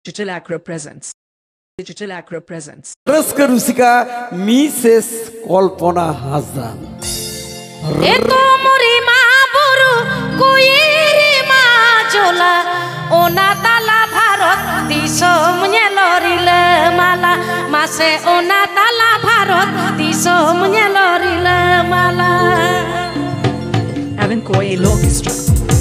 Digital Acro Presents. Digital Acro Presents. रस्क रुसिका Mrs Kalpana Hazra ए तो मोरी मा बुरु कुइरी मा जोला ओना ताला भारत दिसम नेलरिले माला मासे ओना ताला भारत दिसम नेलरिले माला Avan Koil Orchestra.